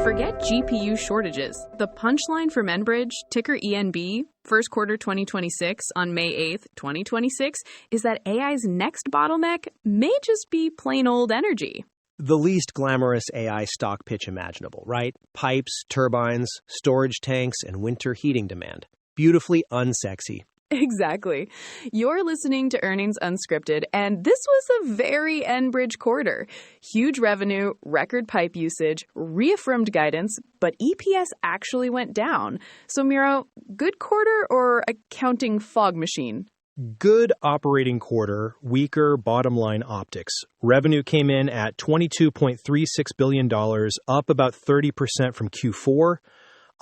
Forget GPU shortages. The punchline from Enbridge, ticker ENB, first quarter 2026 on May 8th, 2026, is that AI's next bottleneck may just be plain old energy. The least glamorous AI stock pitch imaginable, right? Pipes, turbines, storage tanks, and winter heating demand. Beautifully unsexy. Exactly. You're listening to Earnings Unscripted, and this was a very Enbridge quarter. Huge revenue, record pipe usage, reaffirmed guidance, but EPS actually went down. So, Miro, good quarter or accounting fog machine? Good operating quarter, weaker bottom line optics. Revenue came in at $22.36 billion, up about 30% from Q4.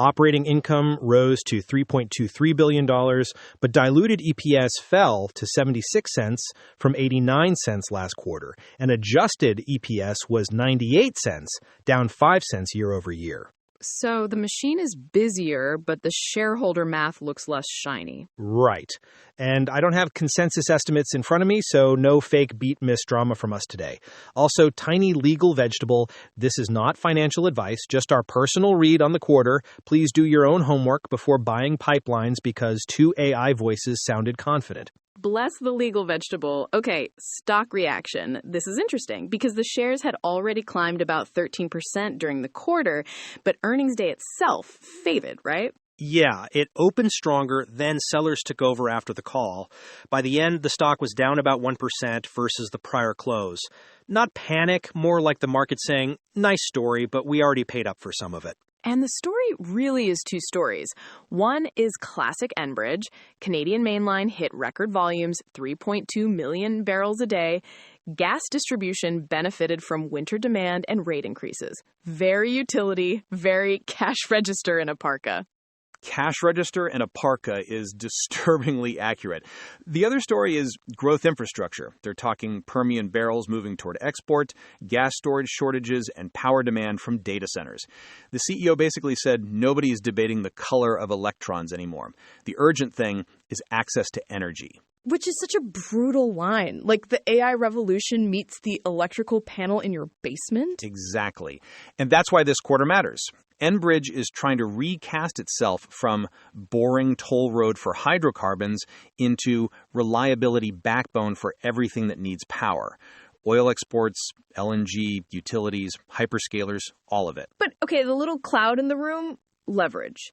Operating income rose to $3.23 billion, but diluted EPS fell to 76 cents from 89 cents last quarter, and adjusted EPS was 98 cents, down 5 cents year over year. So the machine is busier, but the shareholder math looks less shiny. Right. And I don't have consensus estimates in front of me, so no fake beat-miss drama from us today. Also, tiny legal vegetable. This is not financial advice, just our personal read on the quarter. Please do your own homework before buying pipelines because two AI voices sounded confident. Bless the legal vegetable. Okay, stock reaction. This is interesting because the shares had already climbed about 13% during the quarter, but earnings day itself faded, right? Yeah, it opened stronger, then sellers took over after the call. By the end, the stock was down about 1% versus the prior close. Not panic, more like the market saying, nice story, but we already paid up for some of it. And the story really is two stories. One is classic Enbridge. Canadian Mainline hit record volumes, 3.2 million barrels a day. Gas distribution benefited from winter demand and rate increases. Very utility, very cash register in a parka. Cash register and a parka is disturbingly accurate. The other story is growth infrastructure. They're talking Permian barrels moving toward export, gas storage shortages, and power demand from data centers. The CEO basically said nobody is debating the color of electrons anymore. The urgent thing is access to energy. Which is such a brutal line. Like the AI revolution meets the electrical panel in your basement? Exactly. And that's why this quarter matters. Enbridge is trying to recast itself from boring toll road for hydrocarbons into reliability backbone for everything that needs power. Oil exports, LNG, utilities, hyperscalers, all of it. But, okay, the little cloud in the room, leverage.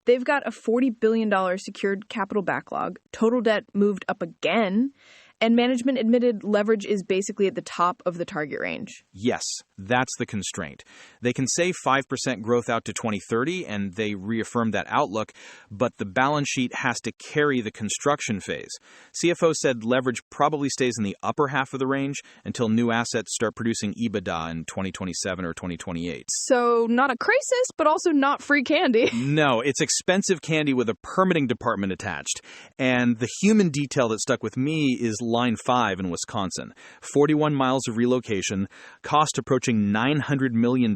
They've got a $40 billion secured capital backlog. Total debt moved up again. And management admitted leverage is basically at the top of the target range. Yes, that's the constraint. They can say 5% growth out to 2030, and they reaffirmed that outlook, but the balance sheet has to carry the construction phase. CFO said leverage probably stays in the upper half of the range until new assets start producing EBITDA in 2027 or 2028. So not a crisis, but also not free candy. No, it's expensive candy with a permitting department attached. And the human detail that stuck with me is Line 5 in Wisconsin. 41 miles of relocation, cost approaching $900 million,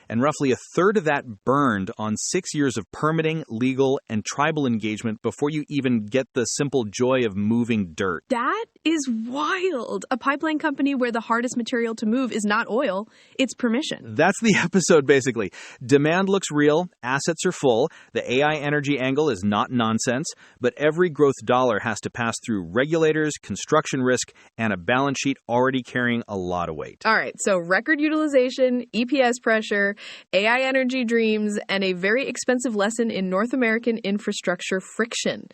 and roughly a third of that burned on 6 years of permitting, legal, and tribal engagement before you even get the simple joy of moving dirt. That is wild. A pipeline company where the hardest material to move is not oil, it's permission. That's the episode, basically. Demand looks real, assets are full, the AI energy angle is not nonsense, but every growth dollar has to pass through regulators, construction risk, and a balance sheet already carrying a lot of weight. All right, so record utilization, EPS pressure, AI energy dreams, and a very expensive lesson in North American infrastructure friction.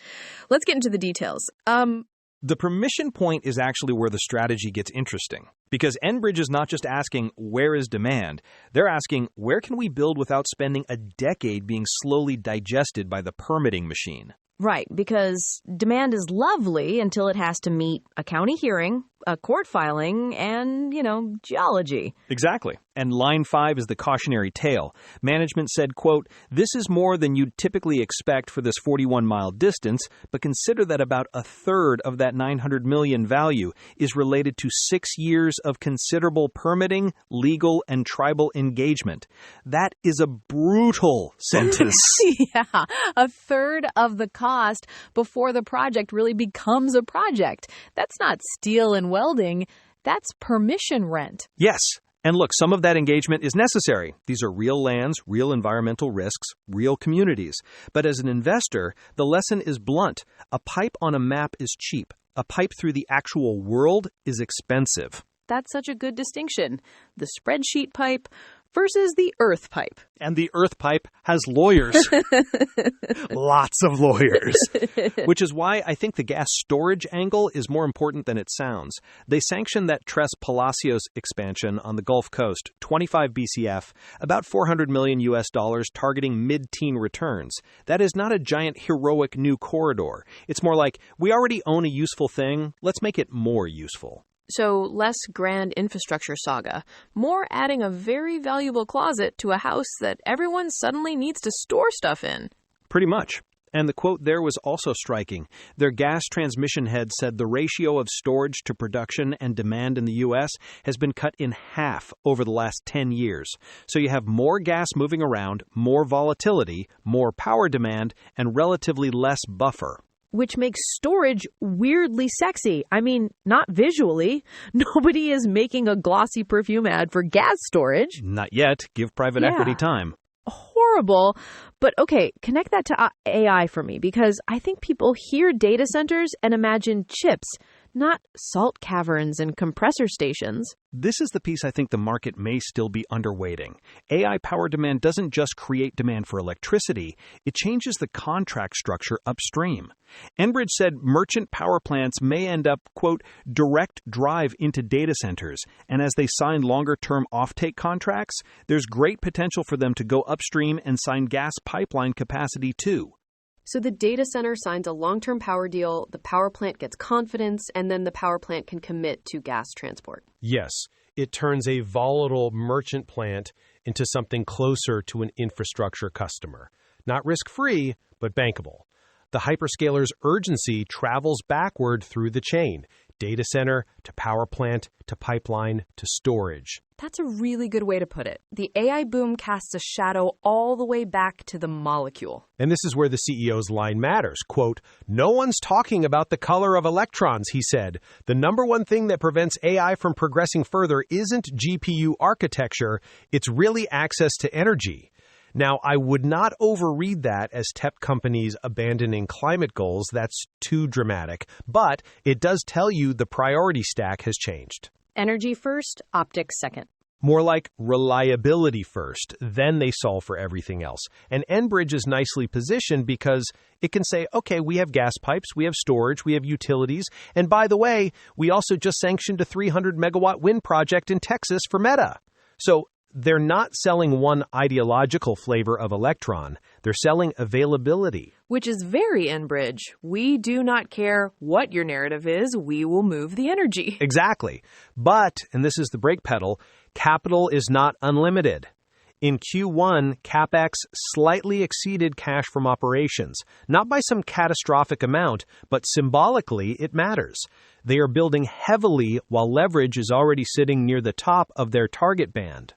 Let's get into the details. The permission point is actually where the strategy gets interesting. Because Enbridge is not just asking, where is demand? They're asking, where can we build without spending a decade being slowly digested by the permitting machine? Right, because demand is lovely until it has to meet a county hearing, a court filing, and, geology. Exactly. And Line 5 is the cautionary tale. Management said, quote, "This is more than you'd typically expect for this 41-mile distance, but consider that about a third of that $900 million value is related to 6 years of considerable permitting, legal, and tribal engagement." That is a brutal sentence. Yeah, a third of the cost before the project really becomes a project. That's not steel and welding. That's permission rent. Yes. And look, some of that engagement is necessary. These are real lands, real environmental risks, real communities. But as an investor, the lesson is blunt. A pipe on a map is cheap. A pipe through the actual world is expensive. That's such a good distinction. The spreadsheet pipe versus the earth pipe. And the earth pipe has lawyers. Lots of lawyers. Which is why I think the gas storage angle is more important than it sounds. They sanctioned that Tres Palacios expansion on the Gulf Coast, 25 BCF, about $400 million targeting mid-teen returns. That is not a giant heroic new corridor. It's more like, we already own a useful thing, let's make it more useful. So less grand infrastructure saga, more adding a very valuable closet to a house that everyone suddenly needs to store stuff in. Pretty much. And the quote there was also striking. Their gas transmission head said the ratio of storage to production and demand in the U.S. has been cut in half over the last 10 years. So you have more gas moving around, more volatility, more power demand, and relatively less buffer. Which makes storage weirdly sexy. I mean, not visually. Nobody is making a glossy perfume ad for gas storage. Not yet. Give private equity time. Horrible. But okay, connect that to AI for me, because I think people hear data centers and imagine chips, not salt caverns and compressor stations. This is the piece I think the market may still be underweighting. AI power demand doesn't just create demand for electricity, it changes the contract structure upstream. Enbridge said merchant power plants may end up, quote, direct drive into data centers, and as they sign longer-term offtake contracts, there's great potential for them to go upstream and sign gas pipeline capacity too. So the data center signs a long-term power deal, the power plant gets confidence, and then the power plant can commit to gas transport. Yes, it turns a volatile merchant plant into something closer to an infrastructure customer. Not risk-free, but bankable. The hyperscalers' urgency travels backward through the chain. Data center to power plant to pipeline to storage. That's a really good way to put it. The AI boom casts a shadow all the way back to the molecule. And this is where the CEO's line matters. Quote, "No one's talking about the color of electrons," he said. "The number one thing that prevents AI from progressing further isn't GPU architecture, it's really access to energy." Now, I would not overread that as tech companies abandoning climate goals. That's too dramatic. But it does tell you the priority stack has changed. Energy first, optics second. More like reliability first, then they solve for everything else. And Enbridge is nicely positioned because it can say, okay, we have gas pipes, we have storage, we have utilities, and by the way, we also just sanctioned a 300-megawatt wind project in Texas for Meta. So they're not selling one ideological flavor of electron. They're selling availability. Which is very Enbridge. We do not care what your narrative is. We will move the energy. Exactly. But, and this is the brake pedal, capital is not unlimited. In Q1, CapEx slightly exceeded cash from operations. Not by some catastrophic amount, but symbolically it matters. They are building heavily while leverage is already sitting near the top of their target band.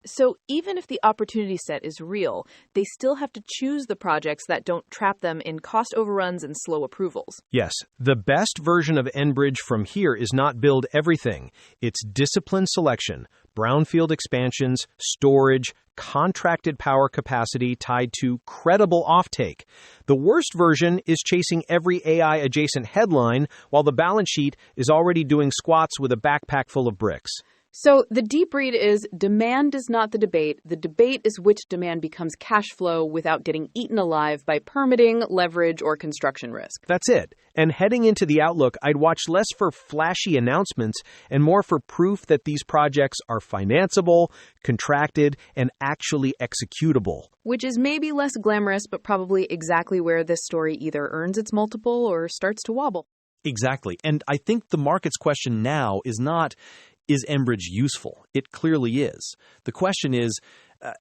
So even if the opportunity set is real, they still have to choose the projects that don't trap them in cost overruns and slow approvals. Yes, the best version of Enbridge from here is not build everything. It's disciplined selection, brownfield expansions, storage, contracted power capacity tied to credible offtake. The worst version is chasing every AI-adjacent headline while the balance sheet is already doing squats with a backpack full of bricks. So the deep read is demand is not the debate. The debate is which demand becomes cash flow without getting eaten alive by permitting, leverage, or construction risk. That's it. And heading into the outlook, I'd watch less for flashy announcements and more for proof that these projects are financeable, contracted, and actually executable. Which is maybe less glamorous, but probably exactly where this story either earns its multiple or starts to wobble. Exactly. And I think the market's question now is not, is Enbridge useful? It clearly is. The question is,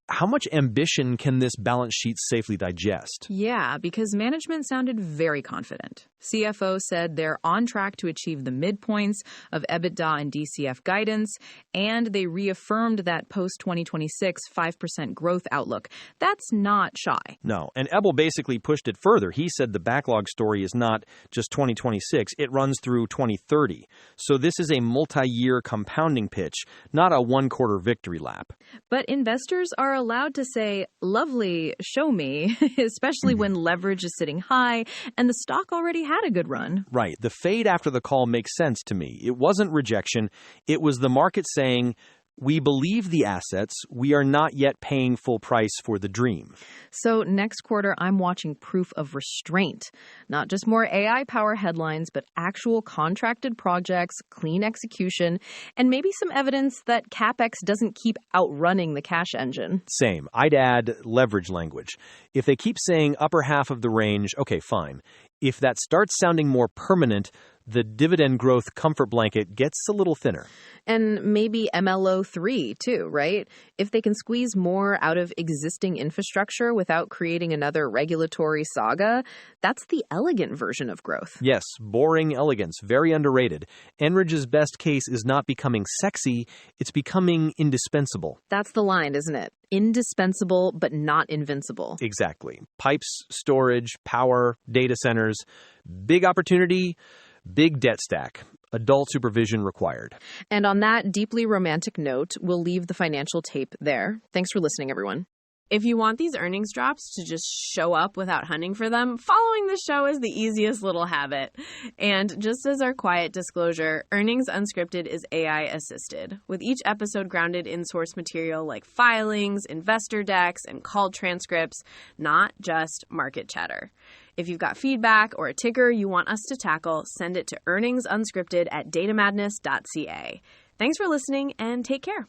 how much ambition can this balance sheet safely digest? Yeah, because management sounded very confident. CFO said they're on track to achieve the midpoints of EBITDA and DCF guidance, and they reaffirmed that post-2026 5% growth outlook. That's not shy. No, and Ebel basically pushed it further. He said the backlog story is not just 2026, it runs through 2030. So this is a multi-year compounding pitch, not a one-quarter victory lap. But investors are allowed to say, lovely, show me, especially when leverage is sitting high and the stock already had a good run. Right. The fade after the call makes sense to me. It wasn't rejection. It was the market saying, we believe the assets. We are not yet paying full price for the dream. So next quarter, I'm watching proof of restraint. Not just more AI power headlines, but actual contracted projects, clean execution, and maybe some evidence that CapEx doesn't keep outrunning the cash engine. Same. I'd add leverage language. If they keep saying upper half of the range, okay, fine. If that starts sounding more permanent, the dividend growth comfort blanket gets a little thinner. And maybe MLO3 too, right? If they can squeeze more out of existing infrastructure without creating another regulatory saga, that's the elegant version of growth. Yes, boring elegance, very underrated. Enbridge's best case is not becoming sexy, it's becoming indispensable. That's the line, isn't it? Indispensable, but not invincible. Exactly. Pipes, storage, power, data centers, big opportunity, big debt stack. Adult supervision required. And on that deeply romantic note, we'll leave the financial tape there. Thanks for listening, everyone. If you want these earnings drops to just show up without hunting for them, following the show is the easiest little habit. And just as our quiet disclosure, Earnings Unscripted is AI assisted, with each episode grounded in source material like filings, investor decks, and call transcripts, not just market chatter. If you've got feedback or a ticker you want us to tackle, send it to earningsunscripted@datamadness.ca. Thanks for listening and take care.